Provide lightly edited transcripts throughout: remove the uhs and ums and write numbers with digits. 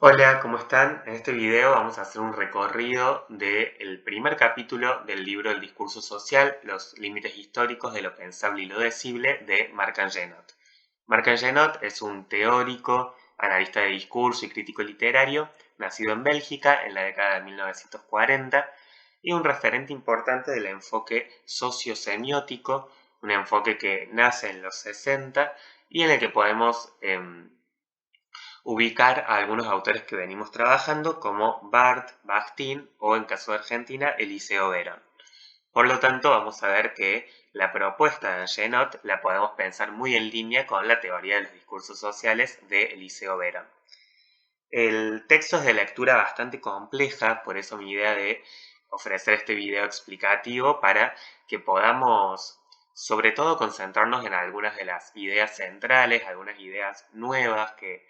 Hola, ¿cómo están? En este video vamos a hacer un recorrido del primer capítulo del libro El discurso social, los límites históricos de lo pensable y lo decible de Marc Angenot. Marc Angenot es un teórico, analista de discurso y crítico literario, nacido en Bélgica en la década de 1940 y un referente importante del enfoque sociosemiótico, un enfoque que nace en los 60 y en el que podemos ubicar a algunos autores que venimos trabajando como Barth, Bakhtin o en caso de Argentina Eliseo Verón. Por lo tanto, vamos a ver que la propuesta de Angenot la podemos pensar muy en línea con la teoría de los discursos sociales de Eliseo Verón. El texto es de lectura bastante compleja, por eso mi idea de ofrecer este video explicativo para que podamos sobre todo concentrarnos en algunas de las ideas centrales, algunas ideas nuevas que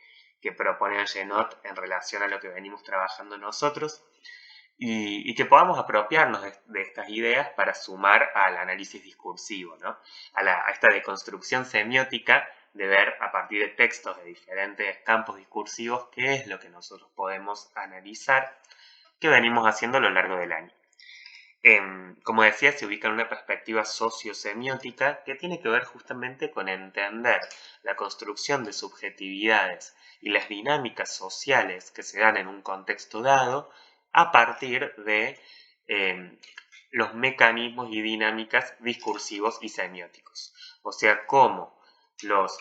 propone Angenot en relación a lo que venimos trabajando nosotros y que podamos apropiarnos de estas ideas para sumar al análisis discursivo, ¿no? A esta deconstrucción semiótica de ver a partir de textos de diferentes campos discursivos qué es lo que nosotros podemos analizar, que venimos haciendo a lo largo del año. Como decía, se ubica en una perspectiva sociosemiótica que tiene que ver justamente con entender la construcción de subjetividades y las dinámicas sociales que se dan en un contexto dado a partir de los mecanismos y dinámicas discursivos y semióticos. O sea, cómo los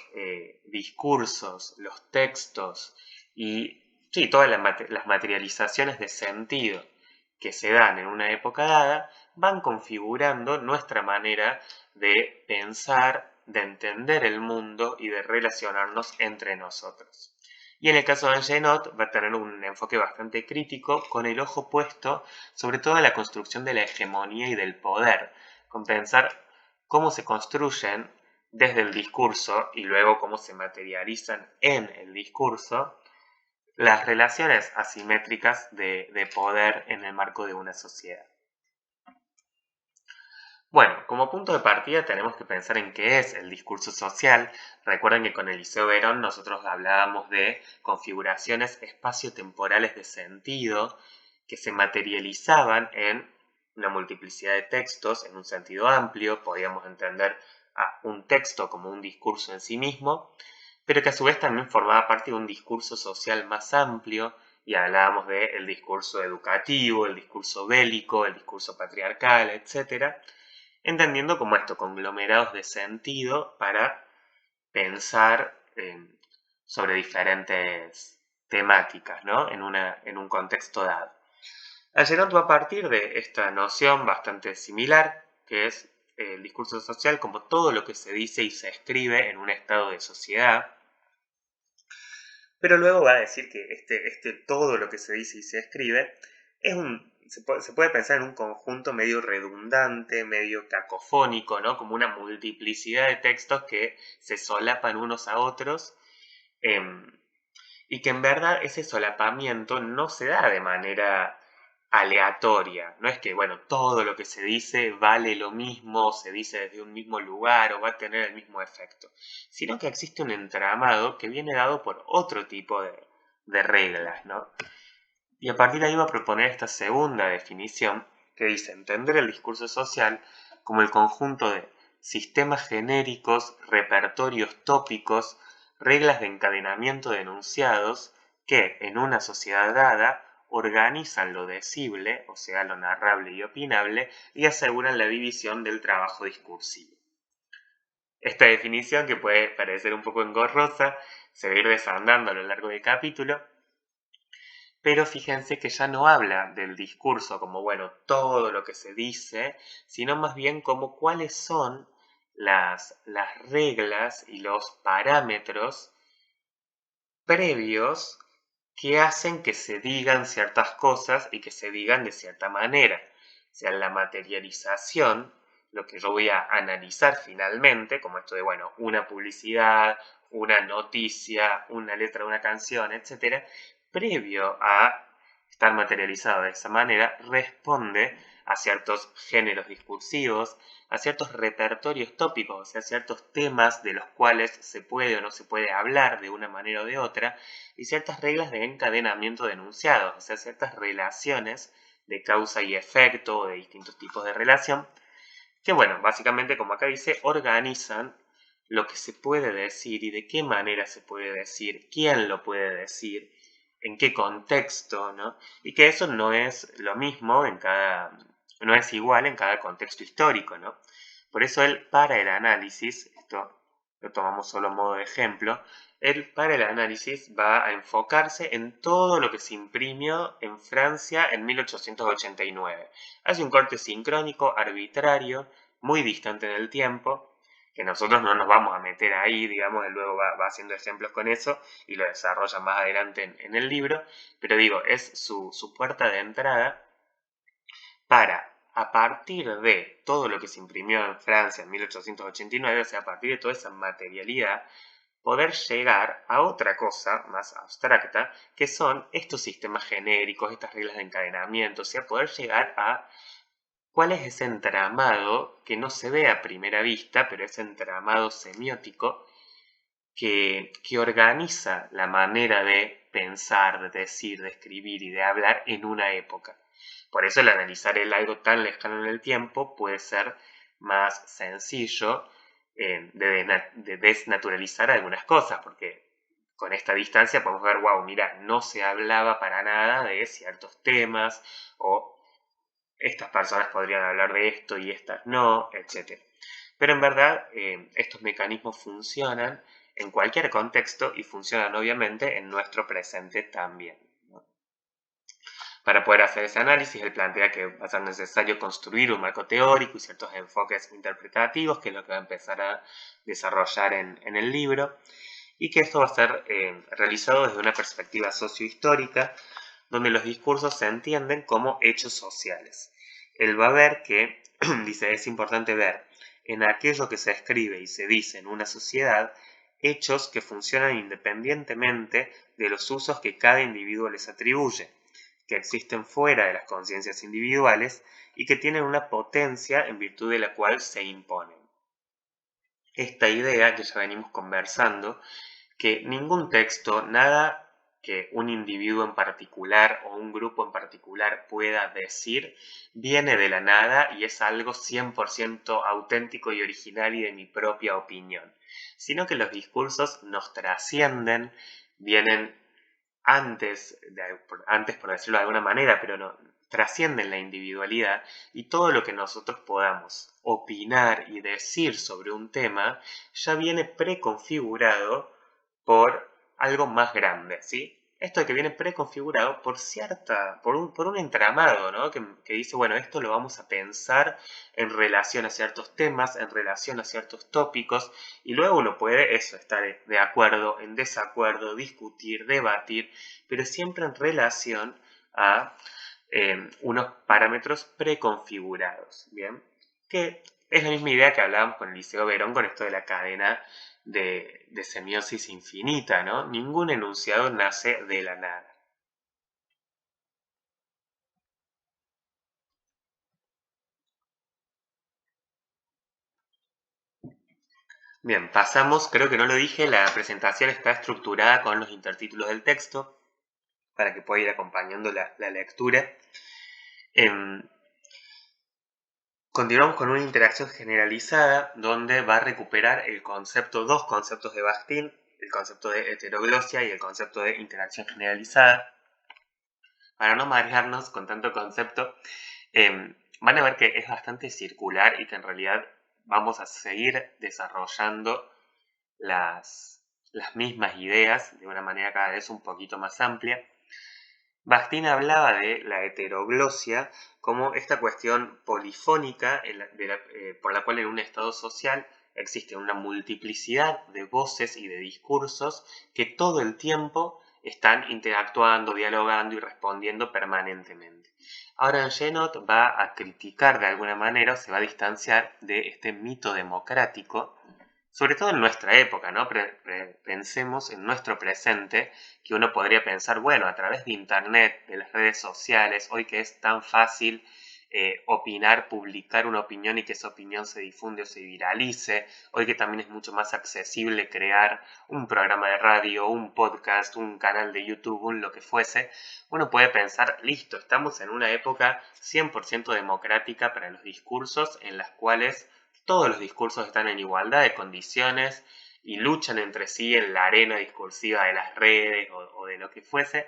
discursos, los textos y sí, todas las materializaciones de sentido que se dan en una época dada van configurando nuestra manera de pensar, de entender el mundo y de relacionarnos entre nosotros. Y en el caso de Angenot va a tener un enfoque bastante crítico con el ojo puesto sobre todo en la construcción de la hegemonía y del poder, con pensar cómo se construyen desde el discurso y luego cómo se materializan en el discurso las relaciones asimétricas de poder en el marco de una sociedad. Bueno, como punto de partida tenemos que pensar en qué es el discurso social. Recuerden que con Eliseo Verón nosotros hablábamos de configuraciones espaciotemporales de sentido que se materializaban en una multiplicidad de textos en un sentido amplio. Podíamos entender a un texto como un discurso en sí mismo, pero que a su vez también formaba parte de un discurso social más amplio, y hablábamos del discurso educativo, el discurso bélico, el discurso patriarcal, etc., entendiendo como esto, conglomerados de sentido para pensar sobre diferentes temáticas, ¿no? en un contexto dado. Algernon va a partir de esta noción bastante similar, que es el discurso social como todo lo que se dice y se escribe en un estado de sociedad, pero luego va a decir que todo lo que se dice y se escribe se puede pensar en un conjunto medio redundante, medio cacofónico, ¿no? Como una multiplicidad de textos que se solapan unos a otros, em, y que en verdad ese solapamiento no se da de manera aleatoria. No es que, bueno, todo lo que se dice vale lo mismo, se dice desde un mismo lugar o va a tener el mismo efecto, sino que existe un entramado que viene dado por otro tipo de reglas, ¿no? Y a partir de ahí va a proponer esta segunda definición que dice entender el discurso social como el conjunto de sistemas genéricos, repertorios tópicos, reglas de encadenamiento de enunciados que en una sociedad dada organizan lo decible, o sea, lo narrable y opinable, y aseguran la división del trabajo discursivo. Esta definición, que puede parecer un poco engorrosa, se va a ir desandando a lo largo del capítulo, pero fíjense que ya no habla del discurso como, bueno, todo lo que se dice, sino más bien como cuáles son las reglas y los parámetros previos que hacen que se digan ciertas cosas y que se digan de cierta manera. O sea, la materialización, lo que yo voy a analizar finalmente, como esto de, bueno, una publicidad, una noticia, una letra de una canción, etc., previo a estar materializado de esa manera, responde a ciertos géneros discursivos, a ciertos repertorios tópicos, o sea, ciertos temas de los cuales se puede o no se puede hablar de una manera o de otra, y ciertas reglas de encadenamiento de enunciados, o sea, ciertas relaciones de causa y efecto o de distintos tipos de relación, que bueno, básicamente como acá dice, organizan lo que se puede decir y de qué manera se puede decir, quién lo puede decir, en qué contexto, ¿no? Y que eso no es lo mismo no es igual en cada contexto histórico, ¿no? Por eso él, para el análisis, esto lo tomamos solo a modo de ejemplo, él para el análisis va a enfocarse en todo lo que se imprimió en Francia en 1889. Hace un corte sincrónico, arbitrario, muy distante en el tiempo, que nosotros no nos vamos a meter ahí, digamos, él luego va haciendo ejemplos con eso y lo desarrolla más adelante en el libro, pero digo, es su puerta de entrada para, a partir de todo lo que se imprimió en Francia en 1889, o sea, a partir de toda esa materialidad, poder llegar a otra cosa más abstracta, que son estos sistemas genéricos, estas reglas de encadenamiento, o sea, poder llegar a cuál es ese entramado que no se ve a primera vista, pero ese entramado semiótico que organiza la manera de pensar, de decir, de escribir y de hablar en una época. Por eso el analizar algo tan lejano en el tiempo puede ser más sencillo de desnaturalizar algunas cosas, porque con esta distancia podemos ver, wow, mira, no se hablaba para nada de ciertos temas, o estas personas podrían hablar de esto y estas no, etc. Pero en verdad estos mecanismos funcionan en cualquier contexto y funcionan obviamente en nuestro presente también, ¿no? Para poder hacer ese análisis, él plantea que va a ser necesario construir un marco teórico y ciertos enfoques interpretativos, que es lo que va a empezar a desarrollar en el libro, y que esto va a ser realizado desde una perspectiva sociohistórica, donde los discursos se entienden como hechos sociales. Él va a ver que, dice, es importante ver en aquello que se escribe y se dice en una sociedad, hechos que funcionan independientemente de los usos que cada individuo les atribuye, que existen fuera de las conciencias individuales y que tienen una potencia en virtud de la cual se imponen. Esta idea que ya venimos conversando, que ningún texto, nada que un individuo en particular o un grupo en particular pueda decir, viene de la nada y es algo 100% auténtico y original y de mi propia opinión, sino que los discursos nos trascienden, vienen antes por decirlo de alguna manera, pero no, trascienden la individualidad, y todo lo que nosotros podamos opinar y decir sobre un tema ya viene preconfigurado por algo más grande, ¿sí? Esto de que viene preconfigurado por un entramado, ¿no? Que dice, bueno, esto lo vamos a pensar en relación a ciertos temas, en relación a ciertos tópicos, y luego uno puede estar de acuerdo, en desacuerdo, discutir, debatir, pero siempre en relación a unos parámetros preconfigurados, ¿bien? Que es la misma idea que hablábamos con Eliseo Verón con esto de la cadena de semiosis infinita, ¿no? Ningún enunciado nace de la nada. Bien, pasamos, creo que no lo dije, la presentación está estructurada con los intertítulos del texto para que pueda ir acompañando la lectura. Continuamos con una interacción generalizada donde va a recuperar dos conceptos de Bakhtin, el concepto de heteroglosia y el concepto de interacción generalizada. Para no marearnos con tanto concepto, van a ver que es bastante circular y que en realidad vamos a seguir desarrollando las mismas ideas de una manera cada vez un poquito más amplia. Bakhtin hablaba de la heteroglosia como esta cuestión polifónica por la cual en un estado social existe una multiplicidad de voces y de discursos que todo el tiempo están interactuando, dialogando y respondiendo permanentemente. Ahora Jenot va a criticar de alguna manera, o se va a distanciar de este mito democrático, sobre todo en nuestra época, ¿no? Pensemos en nuestro presente, que uno podría pensar, bueno, a través de internet, de las redes sociales, hoy que es tan fácil opinar, publicar una opinión y que esa opinión se difunde o se viralice. Hoy que también es mucho más accesible crear un programa de radio, un podcast, un canal de YouTube, lo que fuese, uno puede pensar, listo, estamos en una época 100% democrática para los discursos, en las cuales todos los discursos están en igualdad de condiciones y luchan entre sí en la arena discursiva de las redes o de lo que fuese.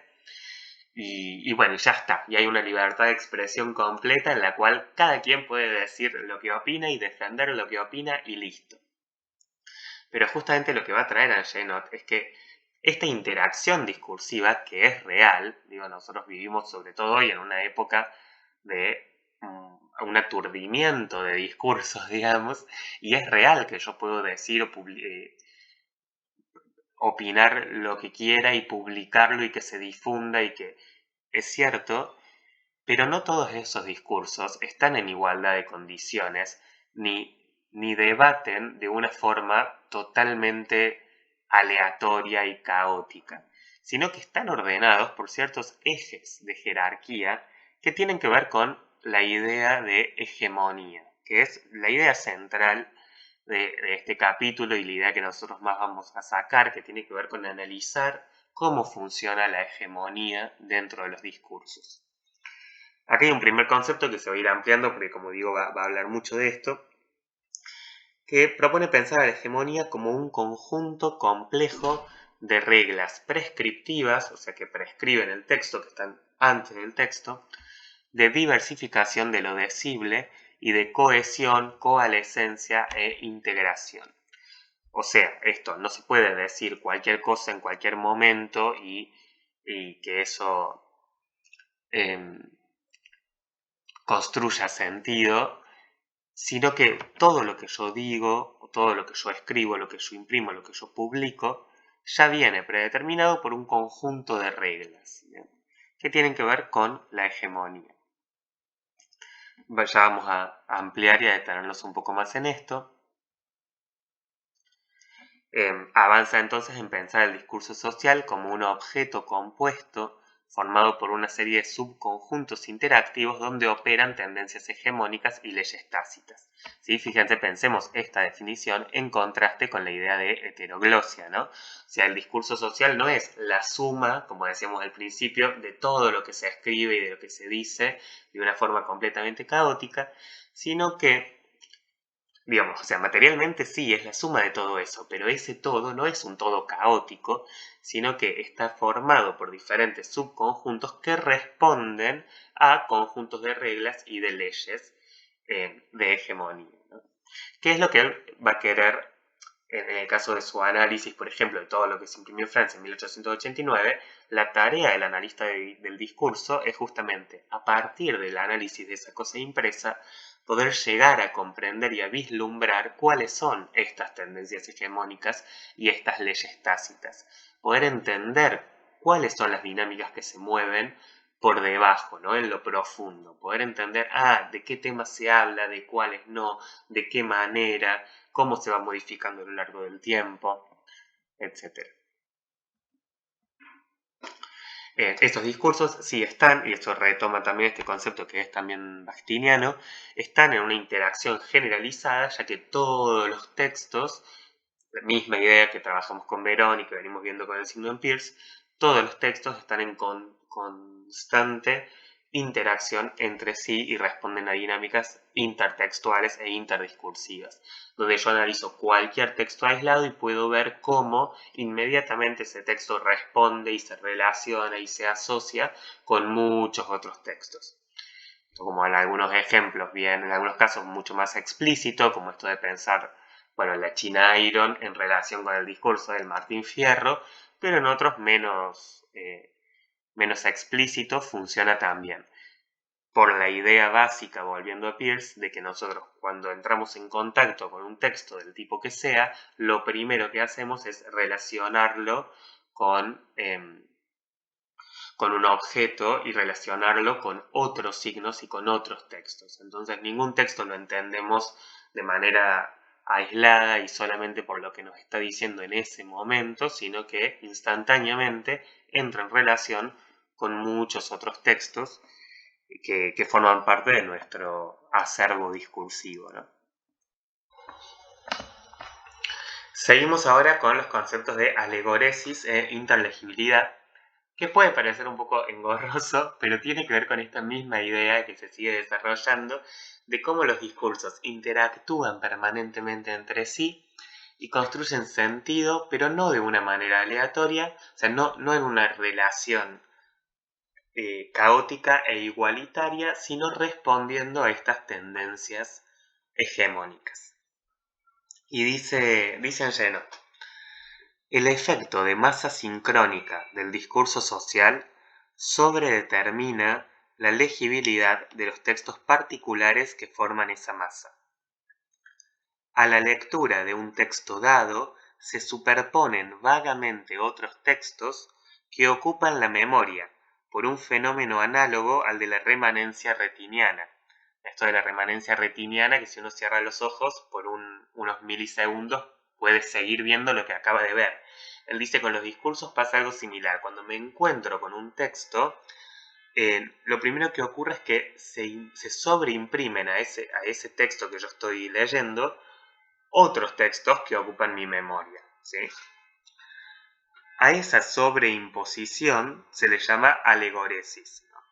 Y bueno, ya está. Y hay una libertad de expresión completa en la cual cada quien puede decir lo que opina y defender lo que opina y listo. Pero justamente lo que va a traer a Genot es que esta interacción discursiva, que es real, digo, nosotros vivimos sobre todo hoy en una época de un aturdimiento de discursos, digamos, y es real que yo puedo decir o opinar lo que quiera y publicarlo y que se difunda y que es cierto, pero no todos esos discursos están en igualdad de condiciones ni debaten de una forma totalmente aleatoria y caótica, sino que están ordenados por ciertos ejes de jerarquía que tienen que ver con la idea de hegemonía, que es la idea central de este capítulo y la idea que nosotros más vamos a sacar, que tiene que ver con analizar cómo funciona la hegemonía dentro de los discursos. Aquí hay un primer concepto que se va a ir ampliando porque, como digo, va a hablar mucho de esto, que propone pensar a la hegemonía como un conjunto complejo de reglas prescriptivas, o sea que prescriben el texto, que están antes del texto, de diversificación de lo decible y de cohesión, coalescencia e integración. O sea, esto no se puede decir cualquier cosa en cualquier momento y que eso construya sentido, sino que todo lo que yo digo, o todo lo que yo escribo, lo que yo imprimo, lo que yo publico, ya viene predeterminado por un conjunto de reglas, ¿bien?, que tienen que ver con la hegemonía. Ya vamos a ampliar y a detenernos un poco más en esto. Avanza entonces en pensar el discurso social como un objeto compuesto formado por una serie de subconjuntos interactivos donde operan tendencias hegemónicas y leyes tácitas. ¿Sí? Fíjense, pensemos esta definición en contraste con la idea de heteroglosia, ¿no? O sea, el discurso social no es la suma, como decíamos al principio, de todo lo que se escribe y de lo que se dice de una forma completamente caótica, sino que, digamos, o sea, materialmente sí, es la suma de todo eso, pero ese todo no es un todo caótico, sino que está formado por diferentes subconjuntos que responden a conjuntos de reglas y de leyes de hegemonía, ¿no? ¿Qué es lo que él va a querer en el caso de su análisis, por ejemplo, de todo lo que se imprimió en Francia en 1889? La tarea del analista del discurso es justamente, a partir del análisis de esa cosa impresa, poder llegar a comprender y a vislumbrar cuáles son estas tendencias hegemónicas y estas leyes tácitas. Poder entender cuáles son las dinámicas que se mueven por debajo, ¿no?, en lo profundo. Poder entender, de qué temas se habla, de cuáles no, de qué manera, cómo se va modificando a lo largo del tiempo, etc. Estos discursos sí están, y esto retoma también este concepto que es también bakhtiniano, están en una interacción generalizada, ya que todos los textos, la misma idea que trabajamos con Verón y que venimos viendo con el signo en Peirce, todos los textos están en constante interacción entre sí y responden a dinámicas intertextuales e interdiscursivas, donde yo analizo cualquier texto aislado y puedo ver cómo inmediatamente ese texto responde y se relaciona y se asocia con muchos otros textos. Como en algunos ejemplos, bien, en algunos casos mucho más explícito, como esto de pensar, bueno, la China Iron en relación con el discurso del Martín Fierro, pero en otros menos explícito funciona también. Por la idea básica, volviendo a Peirce, de que nosotros cuando entramos en contacto con un texto del tipo que sea, lo primero que hacemos es relacionarlo con un objeto y relacionarlo con otros signos y con otros textos. Entonces ningún texto lo entendemos de manera aislada y solamente por lo que nos está diciendo en ese momento, sino que instantáneamente entra en relación con muchos otros textos que forman parte de nuestro acervo discursivo, ¿no? Seguimos ahora con los conceptos de alegoresis e interlegibilidad, que puede parecer un poco engorroso, pero tiene que ver con esta misma idea que se sigue desarrollando de cómo los discursos interactúan permanentemente entre sí y construyen sentido, pero no de una manera aleatoria, o sea, no en una relación caótica e igualitaria, sino respondiendo a estas tendencias hegemónicas. Y dice Genot, el efecto de masa sincrónica del discurso social sobredetermina la legibilidad de los textos particulares que forman esa masa. A la lectura de un texto dado se superponen vagamente otros textos que ocupan la memoria por un fenómeno análogo al de la remanencia retiniana. Esto de la remanencia retiniana, que si uno cierra los ojos por unos milisegundos puede seguir viendo lo que acaba de ver. Él dice que con los discursos pasa algo similar. Cuando me encuentro con un texto, lo primero que ocurre es que se sobreimprimen a ese texto que yo estoy leyendo otros textos que ocupan mi memoria, ¿sí? A esa sobreimposición se le llama alegoresis, ¿no?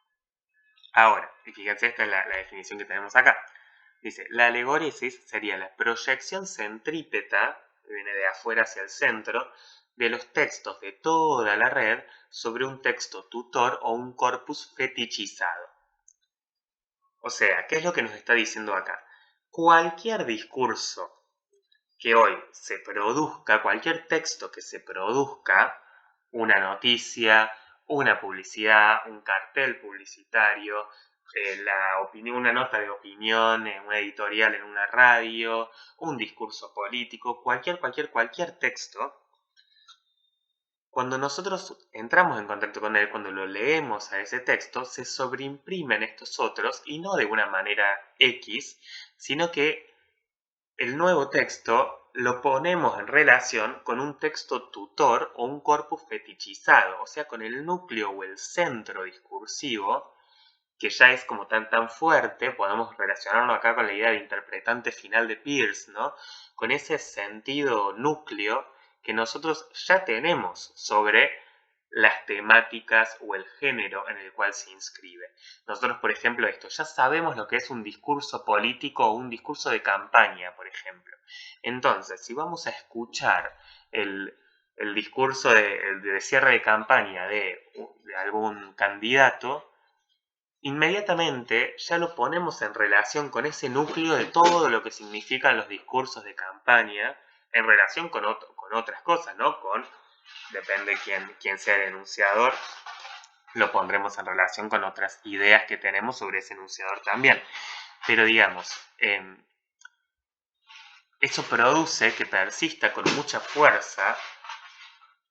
Ahora, y fíjense, esta es la definición que tenemos acá. Dice, la alegoresis sería la proyección centrípeta, que viene de afuera hacia el centro, de los textos de toda la red sobre un texto tutor o un corpus fetichizado. O sea, ¿qué es lo que nos está diciendo acá? Cualquier discurso que hoy se produzca, cualquier texto que se produzca, una noticia, una publicidad, un cartel publicitario, una nota de opinión, una editorial en una radio, un discurso político, cualquier texto, cuando nosotros entramos en contacto con él, cuando lo leemos a ese texto, se sobreimprimen estos otros y no de una manera X, sino que el nuevo texto lo ponemos en relación con un texto tutor o un corpus fetichizado, o sea, con el núcleo o el centro discursivo, que ya es como tan fuerte, podemos relacionarlo acá con la idea de interpretante final de Peirce, ¿no? Con ese sentido núcleo que nosotros ya tenemos sobre las temáticas o el género en el cual se inscribe. Nosotros, por ejemplo, ya sabemos lo que es un discurso político o un discurso de campaña, por ejemplo. Entonces, si vamos a escuchar el discurso de cierre de campaña de algún candidato, inmediatamente ya lo ponemos en relación con ese núcleo de todo lo que significan los discursos de campaña en relación con otras cosas, ¿no? Depende quién sea el enunciador, lo pondremos en relación con otras ideas que tenemos sobre ese enunciador también. Pero digamos, eso produce que persista con mucha fuerza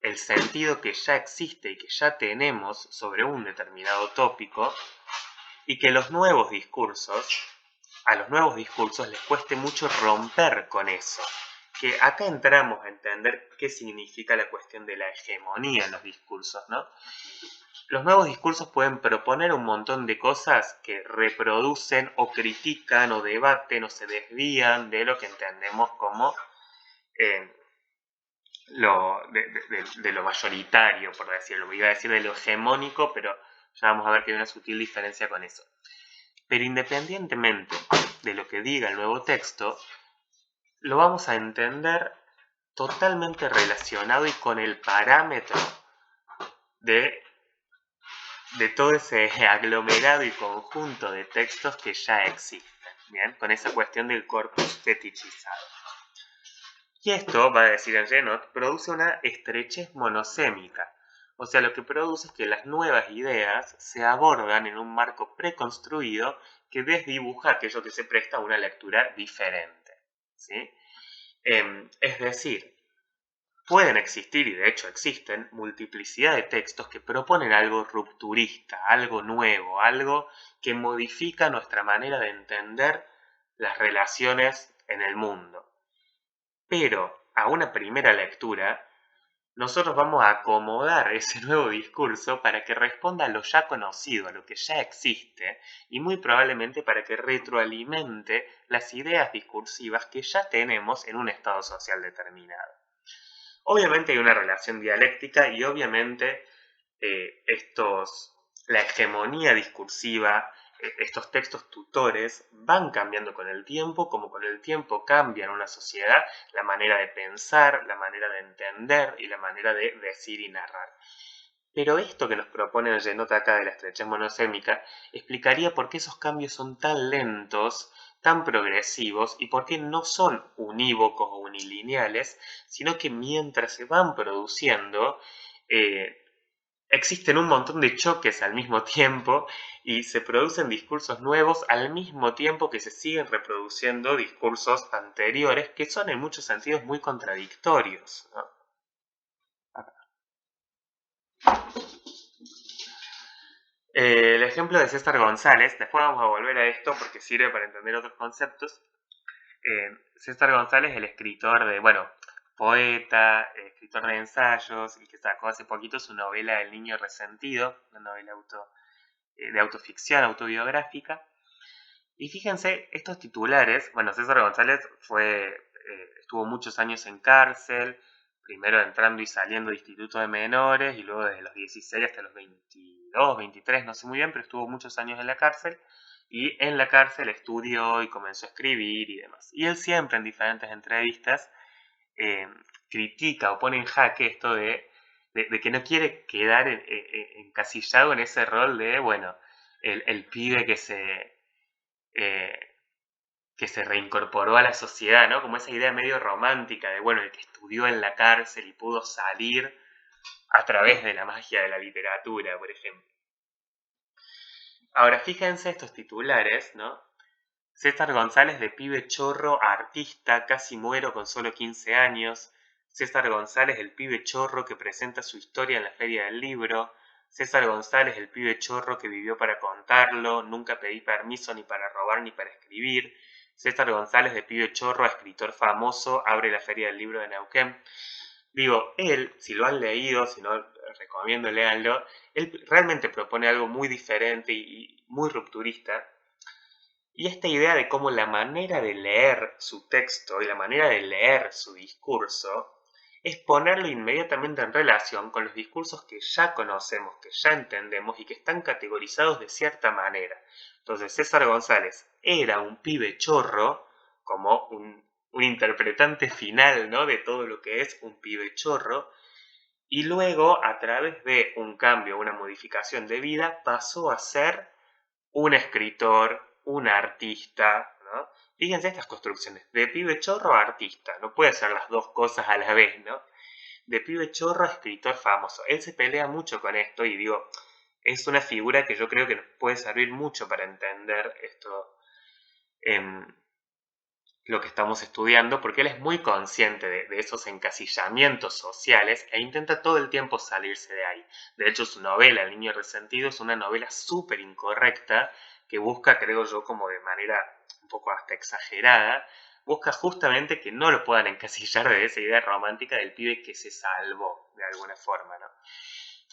el sentido que ya existe y que ya tenemos sobre un determinado tópico, y que a los nuevos discursos les cueste mucho romper con eso. Que acá entramos a entender qué significa la cuestión de la hegemonía en los discursos, ¿no? Los nuevos discursos pueden proponer un montón de cosas que reproducen o critican o debaten o se desvían de lo que entendemos como de lo mayoritario, por decirlo. Iba a decir de lo hegemónico, pero ya vamos a ver que hay una sutil diferencia con eso. Pero independientemente de lo que diga el nuevo texto, lo vamos a entender totalmente relacionado y con el parámetro de todo ese aglomerado y conjunto de textos que ya existen, ¿bien? Con esa cuestión del corpus fetichizado. Y esto, va a decir el Genot, produce una estrechez monosémica. O sea, lo que produce es que las nuevas ideas se abordan en un marco preconstruido que desdibuja aquello que se presta a una lectura diferente, ¿sí? Es decir, pueden existir, y de hecho existen, multiplicidad de textos que proponen algo rupturista, algo nuevo, algo que modifica nuestra manera de entender las relaciones en el mundo. Pero a una primera lectura, nosotros vamos a acomodar ese nuevo discurso para que responda a lo ya conocido, a lo que ya existe, y muy probablemente para que retroalimente las ideas discursivas que ya tenemos en un estado social determinado. Obviamente hay una relación dialéctica y obviamente la hegemonía discursiva, estos textos tutores van cambiando con el tiempo, como con el tiempo cambia en una sociedad la manera de pensar, la manera de entender y la manera de decir y narrar. Pero esto que nos propone el Yenot acá de la estrechez monosémica explicaría por qué esos cambios son tan lentos, tan progresivos y por qué no son unívocos o unilineales, sino que mientras se van produciendo, existen un montón de choques al mismo tiempo y se producen discursos nuevos al mismo tiempo que se siguen reproduciendo discursos anteriores que son en muchos sentidos muy contradictorios, ¿no? El ejemplo de César González, después vamos a volver a esto porque sirve para entender otros conceptos. César González, el escritor de, bueno, poeta, escritor de ensayos, y que sacó hace poquito su novela El niño resentido, una novela de autoficción, autobiográfica. Y fíjense, estos titulares, bueno, César González estuvo muchos años en cárcel, primero entrando y saliendo de instituto de menores, y luego desde los 16 hasta los 22, 23, no sé muy bien, pero estuvo muchos años en la cárcel, y en la cárcel estudió y comenzó a escribir y demás. Y él siempre en diferentes entrevistas eh, critica o pone en jaque esto de que no quiere quedar encasillado en ese rol de, bueno, el pibe eh, que se reincorporó a la sociedad, ¿no? Como esa idea medio romántica de, bueno, el que estudió en la cárcel y pudo salir a través de la magia de la literatura, por ejemplo. Ahora, fíjense estos titulares, ¿no? César González de pibe chorro a artista, casi muero con solo 15 años. César González, el pibe chorro que presenta su historia en la Feria del Libro. César González, el pibe chorro que vivió para contarlo, nunca pedí permiso ni para robar ni para escribir. César González, de pibe chorro a escritor famoso, abre la Feria del Libro de Neuquén. Digo, él, si lo han leído, si no, recomiendo leanlo, él realmente propone algo muy diferente y muy rupturista. Y esta idea de cómo la manera de leer su texto y la manera de leer su discurso es ponerlo inmediatamente en relación con los discursos que ya conocemos, que ya entendemos y que están categorizados de cierta manera. Entonces César González era un pibe chorro, como un interpretante final, ¿no?, de todo lo que es un pibe chorro, y luego a través de un cambio, una modificación de vida, pasó a ser un escritor, un artista, ¿no? Fíjense estas construcciones, de pibe chorro a artista, no puede ser las dos cosas a la vez, ¿no? De pibe chorro a escritor famoso. Él se pelea mucho con esto y digo, es una figura que yo creo que nos puede servir mucho para entender esto, eh, lo que estamos estudiando, porque él es muy consciente de esos encasillamientos sociales e intenta todo el tiempo salirse de ahí. De hecho, su novela, El niño resentido, es una novela súper incorrecta que busca, creo yo, como de manera un poco hasta exagerada, busca justamente que no lo puedan encasillar de esa idea romántica del pibe que se salvó, de alguna forma, ¿no?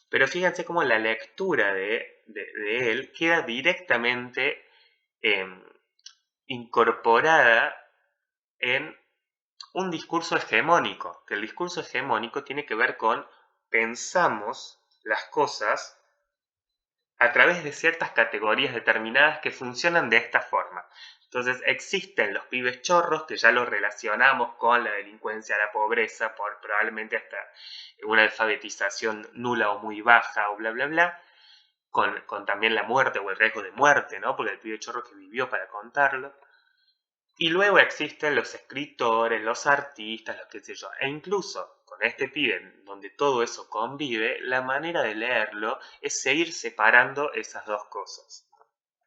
Pero fíjense cómo la lectura de él queda directamente eh, incorporada en un discurso hegemónico, que el discurso hegemónico tiene que ver con pensamos las cosas a través de ciertas categorías determinadas que funcionan de esta forma. Entonces existen los pibes chorros que ya los relacionamos con la delincuencia, la pobreza, por probablemente hasta una alfabetización nula o muy baja o bla bla bla, con también la muerte o el riesgo de muerte, ¿no? Porque el pibe chorro que vivió para contarlo. Y luego existen los escritores, los artistas, los qué sé yo. E incluso con este pibe, donde todo eso convive, la manera de leerlo es seguir separando esas dos cosas.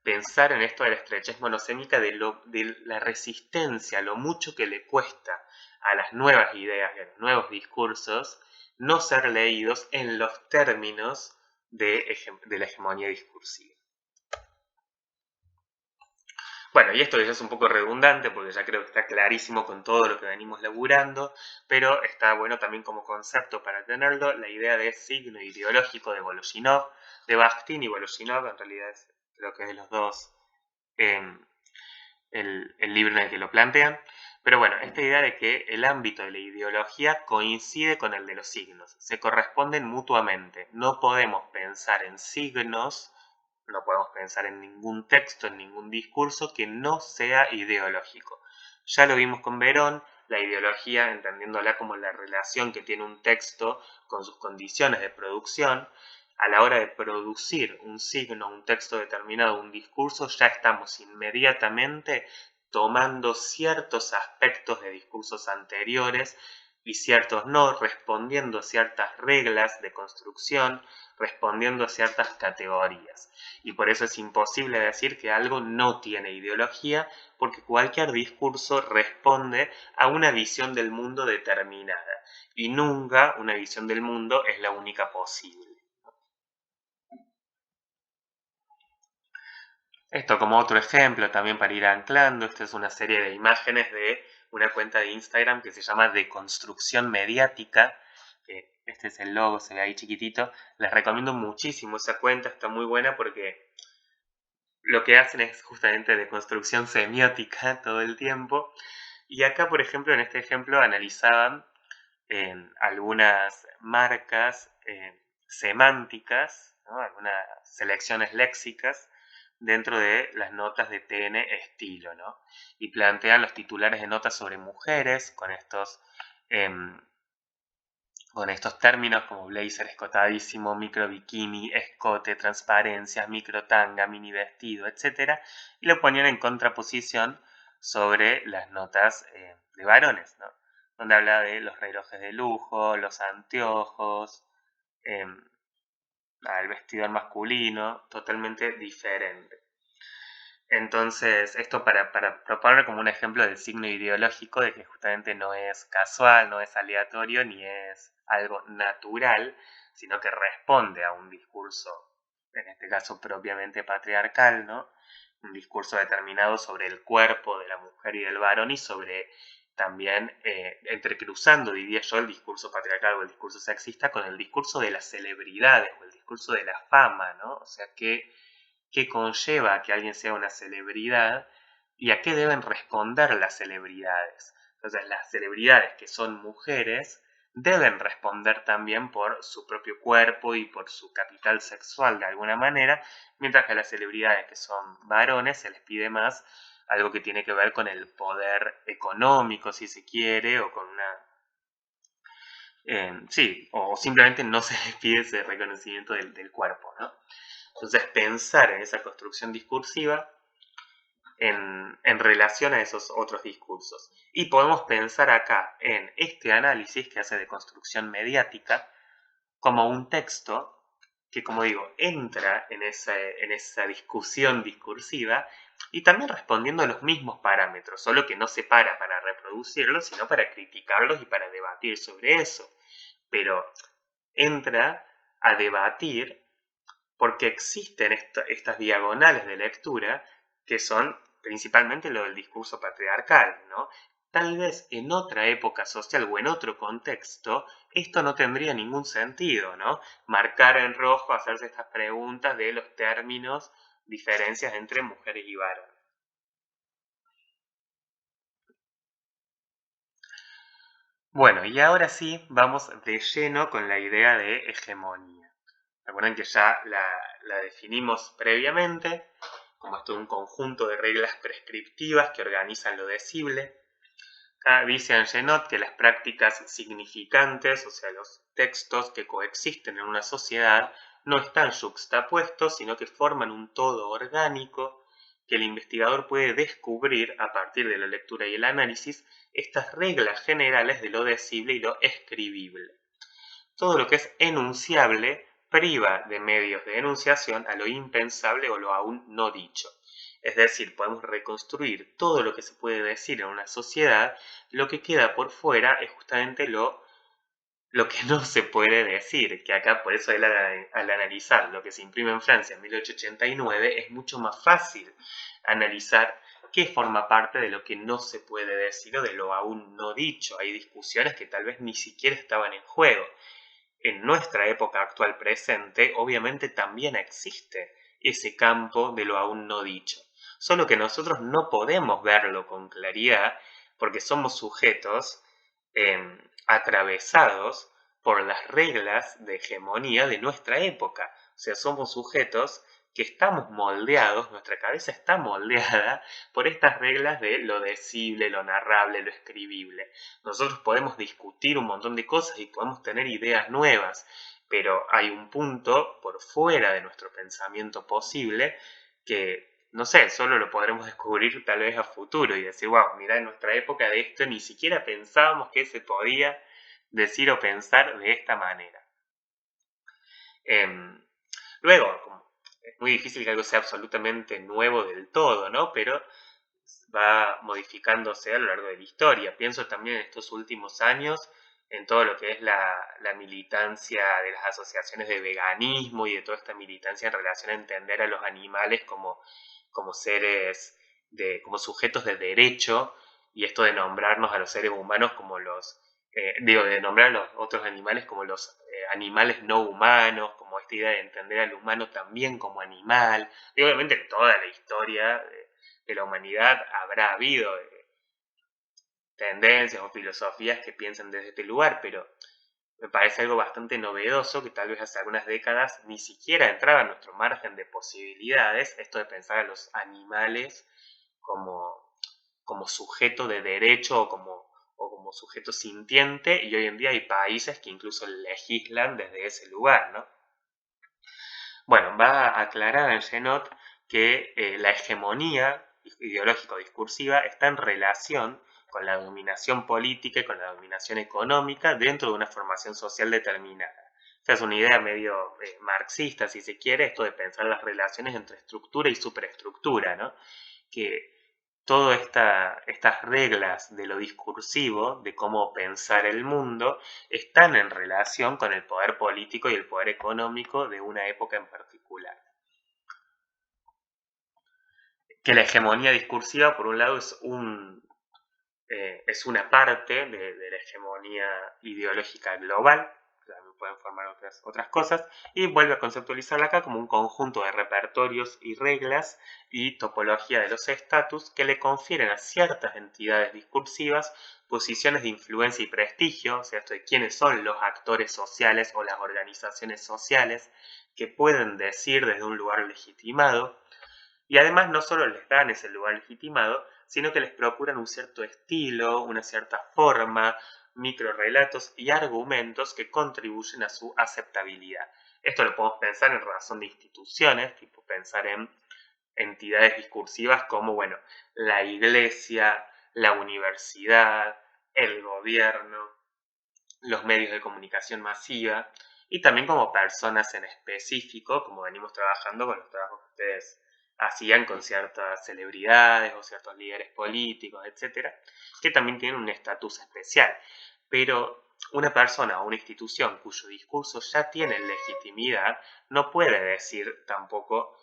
Pensar en esto de la estrechez monosémica, de la resistencia, lo mucho que le cuesta a las nuevas ideas y a los nuevos discursos no ser leídos en los términos de la hegemonía discursiva. Bueno, y esto ya es un poco redundante porque ya creo que está clarísimo con todo lo que venimos laburando, pero está bueno también como concepto para tenerlo la idea de signo ideológico de Voloshinov, de Bakhtin y Voloshinov, en realidad creo que es de los dos eh, el libro en el que lo plantean. Pero bueno, esta idea de que el ámbito de la ideología coincide con el de los signos, se corresponden mutuamente. No podemos pensar en signos, no podemos pensar en ningún texto, en ningún discurso que no sea ideológico. Ya lo vimos con Verón, la ideología, entendiéndola como la relación que tiene un texto con sus condiciones de producción, a la hora de producir un signo, un texto determinado, un discurso, ya estamos inmediatamente tomando ciertos aspectos de discursos anteriores y ciertos no, respondiendo a ciertas reglas de construcción, respondiendo a ciertas categorías. Y por eso es imposible decir que algo no tiene ideología, porque cualquier discurso responde a una visión del mundo determinada, y nunca una visión del mundo es la única posible. Esto como otro ejemplo también para ir anclando, esta es una serie de imágenes de una cuenta de Instagram que se llama Deconstrucción Mediática, que este es el logo, se ve ahí chiquitito. Les recomiendo muchísimo esa cuenta, está muy buena porque lo que hacen es justamente deconstrucción semiótica todo el tiempo. Y acá, por ejemplo, en este ejemplo analizaban algunas marcas semánticas, ¿no? Algunas selecciones léxicas dentro de las notas de TN estilo, ¿no? Y plantean los titulares de notas sobre mujeres em, con estos términos como blazer escotadísimo, micro bikini, escote, transparencias, micro tanga, mini vestido, etc. Y lo ponían en contraposición sobre las notas de varones, ¿no? Donde habla de los relojes de lujo, los anteojos, eh, el vestidor masculino, totalmente diferente. Entonces, esto para proponer como un ejemplo del signo ideológico de que justamente no es casual, no es aleatorio, ni es algo natural, sino que responde a un discurso, en este caso propiamente patriarcal, ¿no? Un discurso determinado sobre el cuerpo de la mujer y del varón y sobre también entrecruzando, diría yo, el discurso patriarcal o el discurso sexista con el discurso de las celebridades o el discurso de la fama, ¿no? O sea, qué conlleva a que alguien sea una celebridad y a qué deben responder las celebridades. Entonces, las celebridades que son mujeres deben responder también por su propio cuerpo y por su capital sexual de alguna manera, mientras que a las celebridades que son varones se les pide más algo que tiene que ver con el poder económico, si se quiere, o con una... sí, o simplemente no se les pide ese reconocimiento del cuerpo, ¿no? Entonces, pensar en esa construcción discursiva en relación a esos otros discursos. Y podemos pensar acá en este análisis que hace de construcción mediática como un texto que, como digo, entra en esa discusión discursiva y también respondiendo a los mismos parámetros, solo que no se para reproducirlos, sino para criticarlos y para debatir sobre eso. Pero entra a debatir porque existen estas diagonales de lectura que son principalmente lo del discurso patriarcal, ¿no? Tal vez en otra época social o en otro contexto esto no tendría ningún sentido, ¿no? Marcar en rojo, hacerse estas preguntas de los términos, diferencias entre mujeres y varones. Bueno, y ahora sí vamos de lleno con la idea de hegemonía. Recuerden que ya la definimos previamente, como esto es un conjunto de reglas prescriptivas que organizan lo decible. Acá dice Angenot que las prácticas significantes, o sea, los textos que coexisten en una sociedad, no están yuxtapuestos, sino que forman un todo orgánico que el investigador puede descubrir a partir de la lectura y el análisis estas reglas generales de lo decible y lo escribible. Todo lo que es enunciable priva de medios de enunciación a lo impensable o lo aún no dicho. Es decir, podemos reconstruir todo lo que se puede decir en una sociedad, lo que queda por fuera es justamente lo que no se puede decir, que acá por eso al analizar lo que se imprime en Francia en 1889 es mucho más fácil analizar qué forma parte de lo que no se puede decir o de lo aún no dicho. Hay discusiones que tal vez ni siquiera estaban en juego. En nuestra época actual presente, obviamente también existe ese campo de lo aún no dicho. Solo que nosotros no podemos verlo con claridad porque somos sujetos atravesados por las reglas de hegemonía de nuestra época. O sea, somos sujetos que estamos moldeados, nuestra cabeza está moldeada por estas reglas de lo decible, lo narrable, lo escribible. Nosotros podemos discutir un montón de cosas y podemos tener ideas nuevas, pero hay un punto por fuera de nuestro pensamiento posible que, no sé, solo lo podremos descubrir tal vez a futuro y decir, wow, mira, en nuestra época de esto ni siquiera pensábamos que se podía decir o pensar de esta manera. Luego, como es muy difícil que algo sea absolutamente nuevo del todo, ¿no? Pero va modificándose a lo largo de la historia. Pienso también en estos últimos años en todo lo que es la militancia de las asociaciones de veganismo y de toda esta militancia en relación a entender a los animales como seres, como sujetos de derecho, y esto de nombrarnos a los seres humanos como de nombrar a los otros animales como los animales no humanos, como esta idea de entender al humano también como animal. Y obviamente en toda la historia de la humanidad habrá habido tendencias o filosofías que piensan desde este lugar, pero me parece algo bastante novedoso que tal vez hace algunas décadas ni siquiera entraba en nuestro margen de posibilidades, esto de pensar a los animales como sujeto de derecho o como sujeto sintiente, y hoy en día hay países que incluso legislan desde ese lugar, ¿no? Bueno, va a aclarar en Genot que la hegemonía ideológico-discursiva está en relación con la dominación política y con la dominación económica dentro de una formación social determinada. O sea, es una idea medio marxista, si se quiere, esto de pensar las relaciones entre estructura y superestructura, ¿no? Que todas estas reglas de lo discursivo, de cómo pensar el mundo, están en relación con el poder político y el poder económico de una época en particular. Que la hegemonía discursiva, por un lado, es una parte de la hegemonía ideológica global, también pueden formar otras cosas, y vuelve a conceptualizarla acá como un conjunto de repertorios y reglas y topología de los estatus que le confieren a ciertas entidades discursivas posiciones de influencia y prestigio, o sea, esto de quiénes son los actores sociales o las organizaciones sociales que pueden decir desde un lugar legitimado, y además no solo les dan ese lugar legitimado, sino que les procuran un cierto estilo, una cierta forma, microrelatos y argumentos que contribuyen a su aceptabilidad. Esto lo podemos pensar en razón de instituciones, tipo pensar en entidades discursivas como, bueno, la iglesia, la universidad, el gobierno, los medios de comunicación masiva, y también como personas en específico, como venimos trabajando con los trabajos que ustedes hacían con ciertas celebridades o ciertos líderes políticos, etcétera, que también tienen un estatus especial. Pero una persona o una institución cuyo discurso ya tiene legitimidad no puede decir tampoco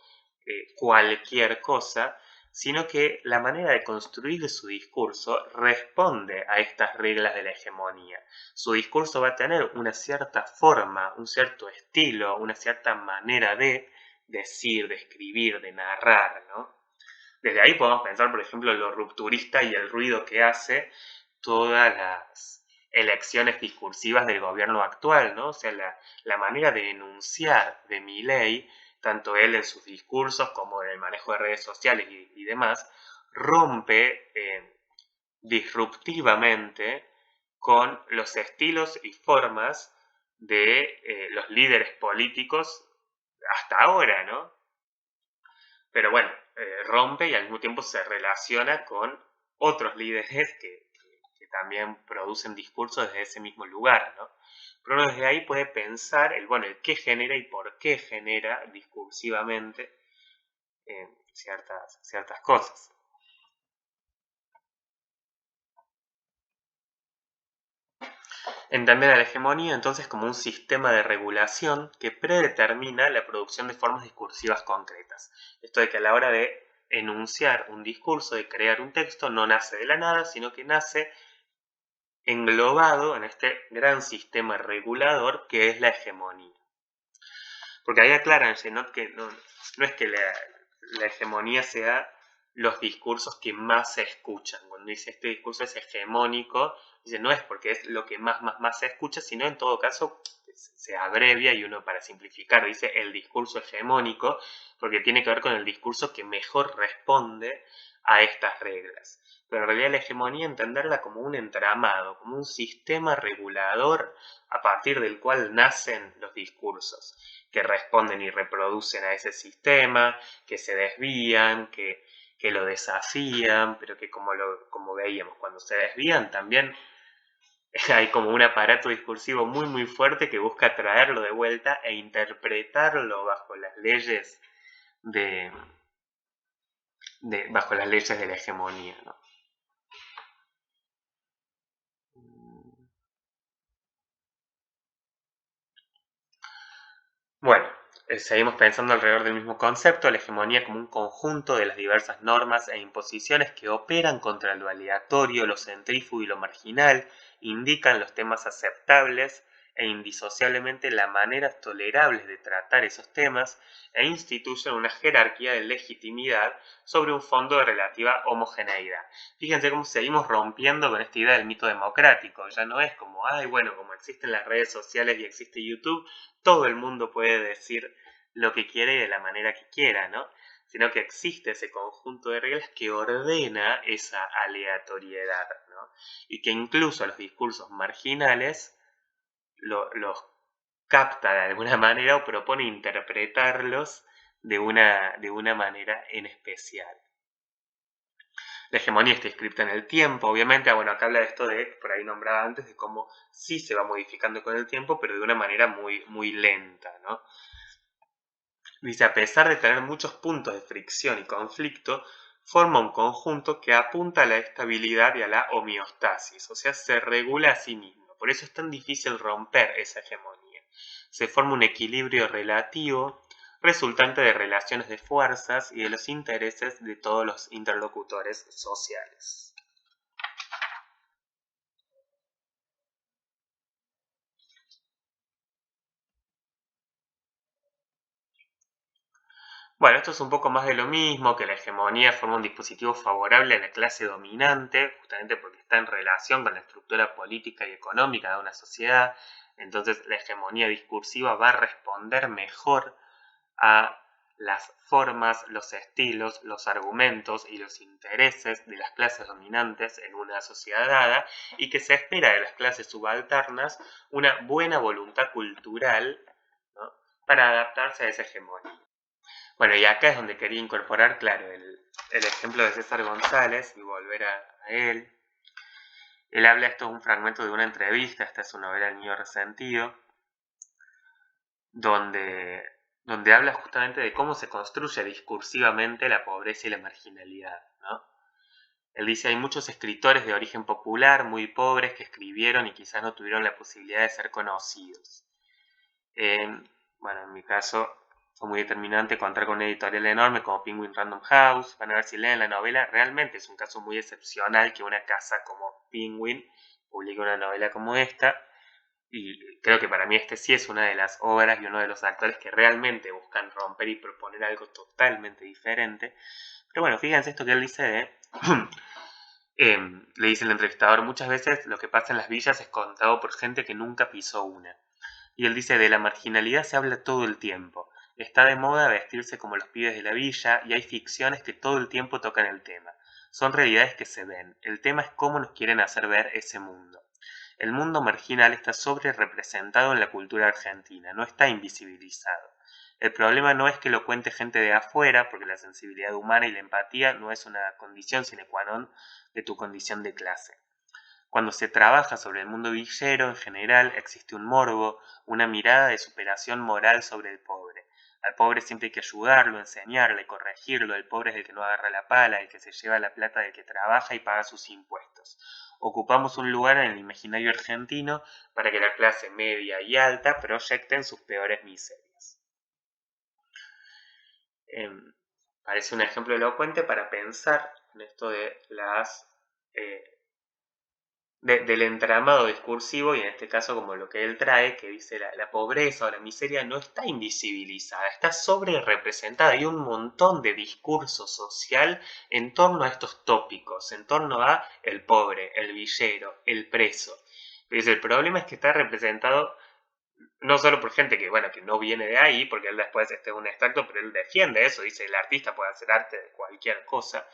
cualquier cosa, sino que la manera de construir su discurso responde a estas reglas de la hegemonía. Su discurso va a tener una cierta forma, un cierto estilo, una cierta manera de decir, de escribir, de narrar, ¿no? Desde ahí podemos pensar, por ejemplo, en lo rupturista y el ruido que hace todas las elecciones discursivas del gobierno actual, ¿no? O sea, la manera de enunciar de Milei, tanto él en sus discursos como en el manejo de redes sociales y demás, rompe disruptivamente con los estilos y formas de los líderes políticos hasta ahora, ¿no? Pero bueno, rompe y al mismo tiempo se relaciona con otros líderes que también producen discursos desde ese mismo lugar, ¿no? Pero uno desde ahí puede pensar el qué genera y por qué genera discursivamente ciertas cosas. Entender a la hegemonía entonces como un sistema de regulación que predetermina la producción de formas discursivas concretas. Esto de que a la hora de enunciar un discurso, de crear un texto, no nace de la nada, sino que nace englobado en este gran sistema regulador que es la hegemonía. Porque ahí aclaran, ¿no? Que no es que la hegemonía sea los discursos que más se escuchan. Cuando dice este discurso es hegemónico, dice no es porque es lo que más se escucha, sino en todo caso se abrevia y uno para simplificar dice el discurso hegemónico, porque tiene que ver con el discurso que mejor responde a estas reglas. Pero en realidad la hegemonía entenderla como un entramado, como un sistema regulador a partir del cual nacen los discursos, que responden y reproducen a ese sistema, que se desvían, que lo desafían, pero que como veíamos, cuando se desvían también hay como un aparato discursivo muy fuerte que busca traerlo de vuelta e interpretarlo bajo las leyes bajo las leyes de la hegemonía, ¿no? Bueno, seguimos pensando alrededor del mismo concepto, la hegemonía como un conjunto de las diversas normas e imposiciones que operan contra lo aleatorio, lo centrífugo y lo marginal, indican los temas aceptables e indisociablemente las maneras tolerables de tratar esos temas e instituyen una jerarquía de legitimidad sobre un fondo de relativa homogeneidad. Fíjense cómo seguimos rompiendo con esta idea del mito democrático. Ya no es como, ay, bueno, como existen las redes sociales y existe YouTube, todo el mundo puede decir lo que quiere y de la manera que quiera, ¿no? Sino que existe ese conjunto de reglas que ordena esa aleatoriedad, ¿no? Y que incluso los discursos marginales los capta de alguna manera o propone interpretarlos de una manera en especial. La hegemonía está inscripta en el tiempo, obviamente. Bueno, acá habla de esto de, por ahí nombraba antes, de cómo sí se va modificando con el tiempo, pero de una manera muy lenta, ¿no? Dice, a pesar de tener muchos puntos de fricción y conflicto, forma un conjunto que apunta a la estabilidad y a la homeostasis, o sea, se regula a sí mismo. Por eso es tan difícil romper esa hegemonía. Se forma un equilibrio relativo resultante de relaciones de fuerzas y de los intereses de todos los interlocutores sociales. Bueno, esto es un poco más de lo mismo, que la hegemonía forma un dispositivo favorable a la clase dominante, justamente porque está en relación con la estructura política y económica de una sociedad. Entonces la hegemonía discursiva va a responder mejor a las formas, los estilos, los argumentos y los intereses de las clases dominantes en una sociedad dada, y que se espera de las clases subalternas una buena voluntad cultural, ¿no?, para adaptarse a esa hegemonía. Bueno, y acá es donde quería incorporar, claro, el ejemplo de César González y volver a él. Él habla, esto es un fragmento de una entrevista, esta es su novela El niño resentido, donde habla justamente de cómo se construye discursivamente la pobreza y la marginalidad, ¿no? Él dice, hay muchos escritores de origen popular, muy pobres, que escribieron y quizás no tuvieron la posibilidad de ser conocidos. Bueno, en mi caso fue muy determinante contar con una editorial enorme como Penguin Random House. Van a ver si leen la novela. Realmente es un caso muy excepcional que una casa como Penguin publique una novela como esta. Y creo que para mí este sí es una de las obras y uno de los actores que realmente buscan romper y proponer algo totalmente diferente. Pero bueno, fíjense esto que él dice de... le dice el entrevistador, muchas veces lo que pasa en las villas es contado por gente que nunca pisó una. Y él dice, de la marginalidad se habla todo el tiempo. Está de moda vestirse como los pibes de la villa y hay ficciones que todo el tiempo tocan el tema. Son realidades que se ven. El tema es cómo nos quieren hacer ver ese mundo. El mundo marginal está sobre representado en la cultura argentina, no está invisibilizado. El problema no es que lo cuente gente de afuera, porque la sensibilidad humana y la empatía no es una condición sine qua non de tu condición de clase. Cuando se trabaja sobre el mundo villero en general existe un morbo, una mirada de superación moral sobre el pobre. Al pobre siempre hay que ayudarlo, enseñarle, corregirlo. El pobre es el que no agarra la pala, el que se lleva la plata del que trabaja y paga sus impuestos. Ocupamos un lugar en el imaginario argentino para que la clase media y alta proyecten sus peores miserias. parece un ejemplo elocuente para pensar en esto de del entramado discursivo, y en este caso como lo que él trae, que dice la pobreza o la miseria no está invisibilizada, está sobre representada. Hay un montón de discurso social en torno a estos tópicos, en torno a el pobre, el villero, el preso. Pero dice, el problema es que está representado no solo por gente que, bueno, que no viene de ahí, porque él después es un extracto, pero él defiende eso, dice, el artista puede hacer arte de cualquier cosa,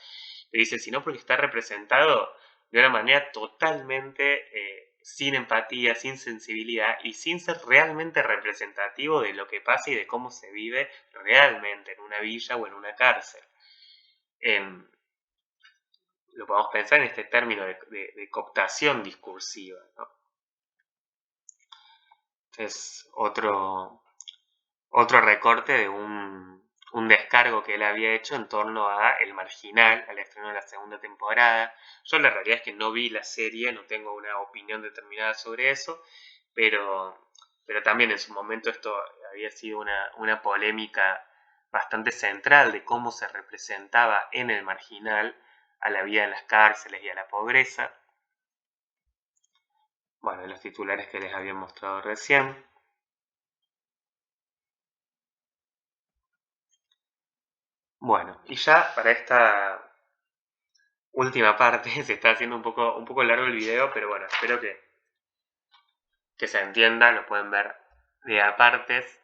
y dice, sino porque está representado de una manera totalmente sin empatía, sin sensibilidad y sin ser realmente representativo de lo que pasa y de cómo se vive realmente en una villa o en una cárcel. Lo podemos pensar en este término de cooptación discursiva, ¿no? Es otro recorte de un descargo que él había hecho en torno a El Marginal, al estreno de la segunda temporada. Yo la realidad es que no vi la serie, no tengo una opinión determinada sobre eso, pero también en su momento esto había sido una polémica bastante central de cómo se representaba en El Marginal a la vida en las cárceles y a la pobreza. Bueno, los titulares que les había mostrado recién. Bueno, y ya para esta última parte, se está haciendo un poco largo el video, pero bueno, espero que se entienda, lo pueden ver de a partes.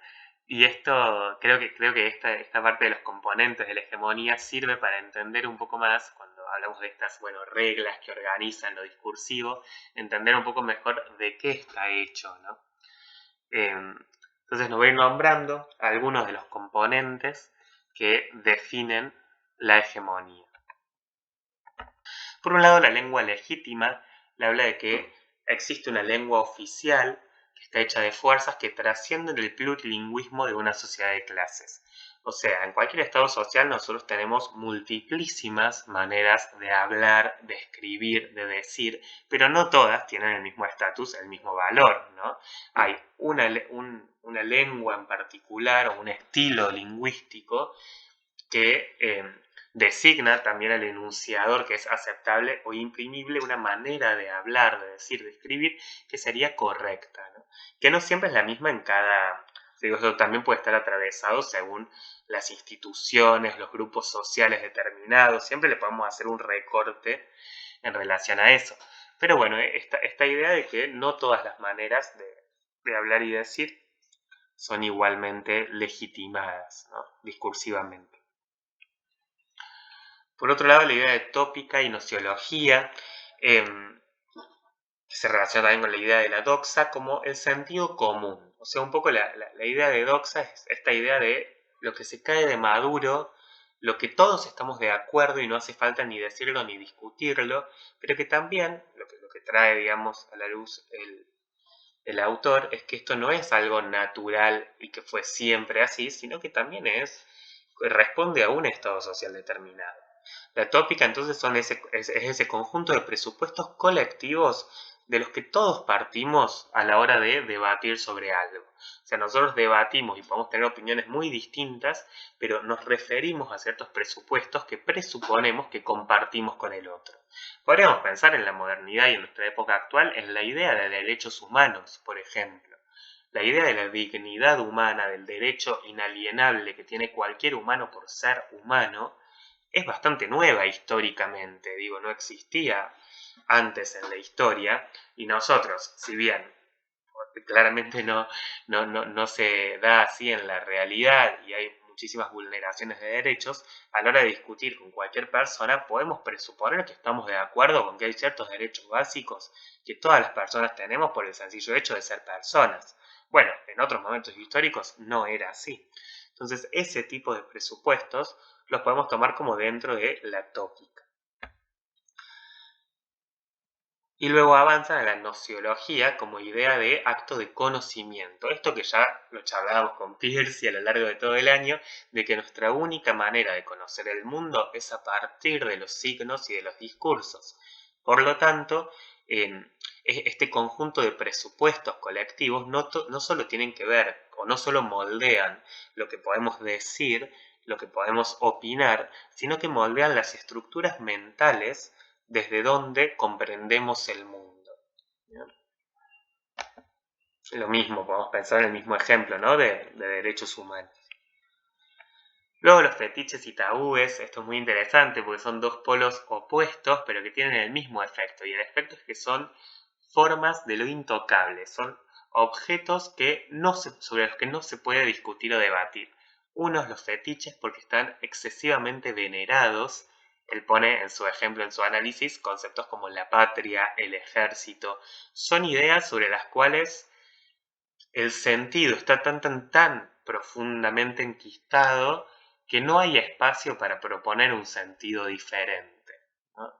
Y esto, creo que esta parte de los componentes de la hegemonía sirve para entender un poco más, cuando hablamos de estas, bueno, reglas que organizan lo discursivo, entender un poco mejor de qué está hecho, ¿no? Entonces nos voy a ir nombrando algunos de los componentes que definen la hegemonía. Por un lado, la lengua legítima le habla de que existe una lengua oficial que está hecha de fuerzas que trascienden el plurilingüismo de una sociedad de clases. O sea, en cualquier estado social nosotros tenemos multiplísimas maneras de hablar, de escribir, de decir, pero no todas tienen el mismo estatus, el mismo valor, ¿no? Hay una lengua en particular o un estilo lingüístico que designa también al enunciador que es aceptable o imprimible una manera de hablar, de decir, de escribir que sería correcta, ¿no? Que no siempre es la misma en cada... Digo, eso también puede estar atravesado según las instituciones, los grupos sociales determinados, siempre le podemos hacer un recorte en relación a eso. Pero bueno, esta idea de que no todas las maneras de hablar y decir son igualmente legitimadas, ¿no? Discursivamente. Por otro lado, la idea de tópica y nociología, que se relaciona también con la idea de la doxa, como el sentido común. O sea, un poco la idea de doxa es esta idea de lo que se cae de maduro, lo que todos estamos de acuerdo y no hace falta ni decirlo ni discutirlo, pero que también lo que trae, digamos, a la luz el autor es que esto no es algo natural y que fue siempre así, sino que también responde a un estado social determinado. La tópica entonces es ese conjunto de presupuestos colectivos de los que todos partimos a la hora de debatir sobre algo. O sea, nosotros debatimos y podemos tener opiniones muy distintas, pero nos referimos a ciertos presupuestos que presuponemos que compartimos con el otro. Podríamos pensar en la modernidad y en nuestra época actual en la idea de derechos humanos, por ejemplo. La idea de la dignidad humana, del derecho inalienable que tiene cualquier humano por ser humano, es bastante nueva históricamente, digo, no existía antes en la historia, y nosotros, si bien claramente no se da así en la realidad y hay muchísimas vulneraciones de derechos, a la hora de discutir con cualquier persona podemos presuponer que estamos de acuerdo con que hay ciertos derechos básicos que todas las personas tenemos por el sencillo hecho de ser personas. Bueno, en otros momentos históricos no era así. Entonces, ese tipo de presupuestos los podemos tomar como dentro de la tópica. Y luego avanzan a la nociología como idea de acto de conocimiento. Esto que ya lo charlábamos con Pierce a lo largo de todo el año, de que nuestra única manera de conocer el mundo es a partir de los signos y de los discursos. Por lo tanto, este conjunto de presupuestos colectivos no solo tienen que ver o no solo moldean lo que podemos decir, lo que podemos opinar, sino que moldean las estructuras mentales desde donde comprendemos el mundo. ¿Bien? Lo mismo, podemos pensar en el mismo ejemplo, ¿no? de derechos humanos. Luego los fetiches y tabúes, esto es muy interesante porque son dos polos opuestos pero que tienen el mismo efecto, y el efecto es que son formas de lo intocable, son objetos sobre los que no se puede discutir o debatir. Unos, los fetiches, porque están excesivamente venerados. Él pone en su ejemplo, en su análisis, conceptos como la patria, el ejército. Son ideas sobre las cuales el sentido está tan profundamente enquistado que no hay espacio para proponer un sentido diferente, ¿no?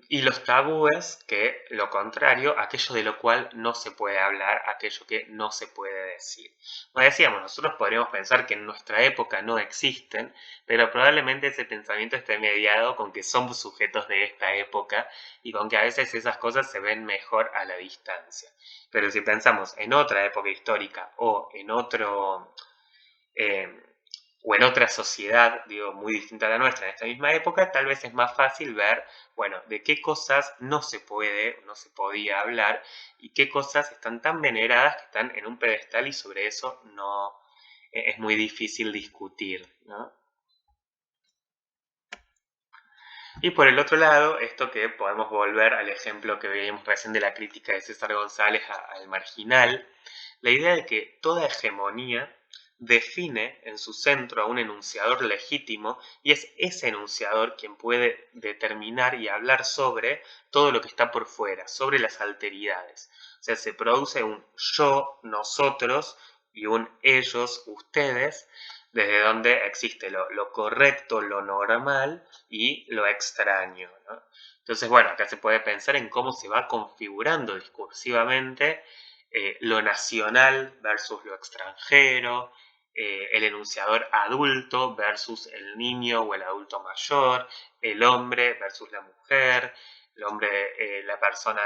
Y los tabúes, que lo contrario, aquello de lo cual no se puede hablar, aquello que no se puede decir. Como decíamos, nosotros podríamos pensar que en nuestra época no existen, pero probablemente ese pensamiento esté mediado con que somos sujetos de esta época y con que a veces esas cosas se ven mejor a la distancia. Pero si pensamos en otra época histórica o en eh, o en otra sociedad, digo, muy distinta a la nuestra en esta misma época, tal vez es más fácil ver, bueno, de qué cosas no se podía hablar y qué cosas están tan veneradas que están en un pedestal y sobre eso no es muy difícil discutir, ¿no? Y por el otro lado, esto que podemos volver al ejemplo que veíamos recién de la crítica de César González al marginal, la idea de que toda hegemonía define en su centro a un enunciador legítimo y es ese enunciador quien puede determinar y hablar sobre todo lo que está por fuera, sobre las alteridades. O sea, se produce un yo, nosotros y un ellos, ustedes, desde donde existe lo correcto, lo normal y lo extraño, ¿no? Entonces, bueno, acá se puede pensar en cómo se va configurando discursivamente lo nacional versus lo extranjero, el enunciador adulto versus el niño o el adulto mayor, el hombre versus la mujer, el hombre, la persona,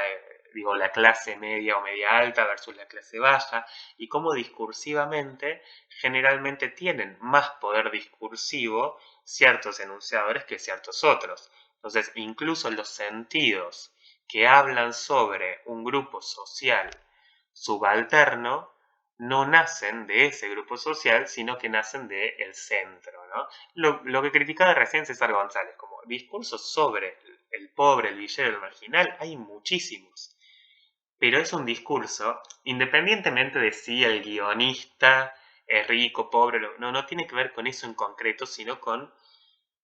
digo, la clase media o media alta versus la clase baja, y cómo discursivamente generalmente tienen más poder discursivo ciertos enunciadores que ciertos otros. Entonces, incluso los sentidos que hablan sobre un grupo social subalterno no nacen de ese grupo social, sino que nacen del centro, ¿no? Lo que criticaba recién César González, como discursos sobre el pobre, el villero, el marginal, hay muchísimos. Pero es un discurso, independientemente de si el guionista es rico, pobre, no tiene que ver con eso en concreto, sino con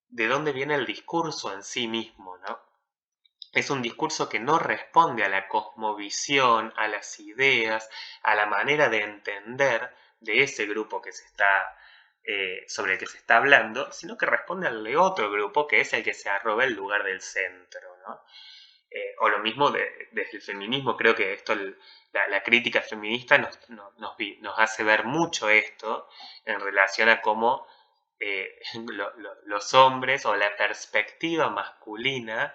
de dónde viene el discurso en sí mismo, ¿no? Es un discurso que no responde a la cosmovisión, a las ideas, a la manera de entender de ese grupo que sobre el que se está hablando, sino que responde al de otro grupo que es el que se arroba el lugar del centro, ¿no? O lo mismo desde el feminismo, creo que esto, la crítica feminista nos hace ver mucho esto en relación a cómo los hombres o la perspectiva masculina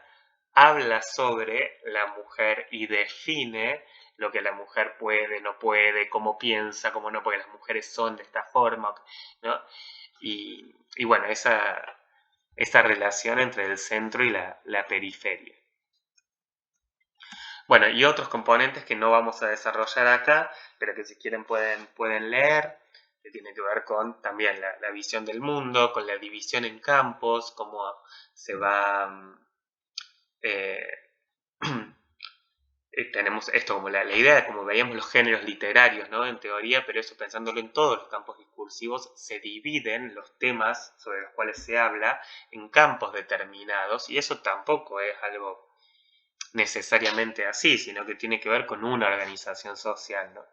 habla sobre la mujer y define lo que la mujer puede, no puede, cómo piensa, cómo no, porque las mujeres son de esta forma, ¿no? Y bueno, esa relación entre el centro y la periferia. Bueno, y otros componentes que no vamos a desarrollar acá, pero que si quieren pueden leer, que tiene que ver con también la visión del mundo, con la división en campos, cómo se va... eh, tenemos esto como la idea de como veíamos los géneros literarios, ¿no? En teoría, pero eso pensándolo en todos los campos discursivos, se dividen los temas sobre los cuales se habla en campos determinados, y eso tampoco es algo necesariamente así, sino que tiene que ver con una organización social, ¿no?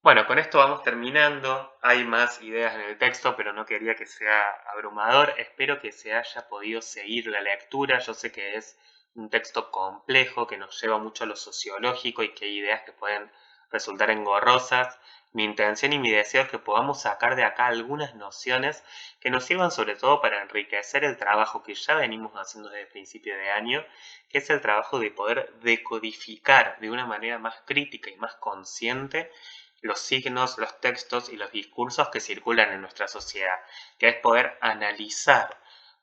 Bueno, con esto vamos terminando. Hay más ideas en el texto, pero no quería que sea abrumador. Espero que se haya podido seguir la lectura. Yo sé que es un texto complejo, que nos lleva mucho a lo sociológico y que hay ideas que pueden resultar engorrosas. Mi intención y mi deseo es que podamos sacar de acá algunas nociones que nos sirvan sobre todo para enriquecer el trabajo que ya venimos haciendo desde el principio de año, que es el trabajo de poder decodificar de una manera más crítica y más consciente los signos, los textos y los discursos que circulan en nuestra sociedad, que es poder analizar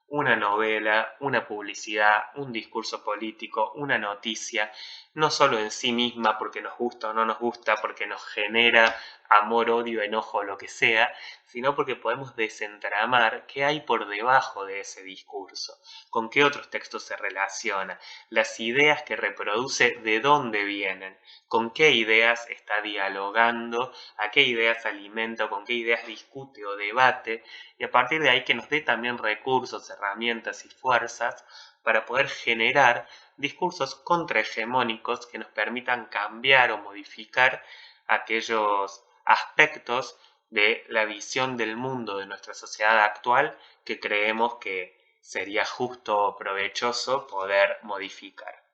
una novela, una publicidad, un discurso político, una noticia, no solo en sí misma porque nos gusta o no nos gusta, porque nos genera amor, odio, enojo, lo que sea, sino porque podemos desentramar qué hay por debajo de ese discurso, con qué otros textos se relaciona, las ideas que reproduce, de dónde vienen, con qué ideas está dialogando, a qué ideas alimenta, con qué ideas discute o debate, y a partir de ahí que nos dé también recursos, herramientas y fuerzas para poder generar discursos contrahegemónicos que nos permitan cambiar o modificar aquellos aspectos de la visión del mundo de nuestra sociedad actual que creemos que sería justo o provechoso poder modificar.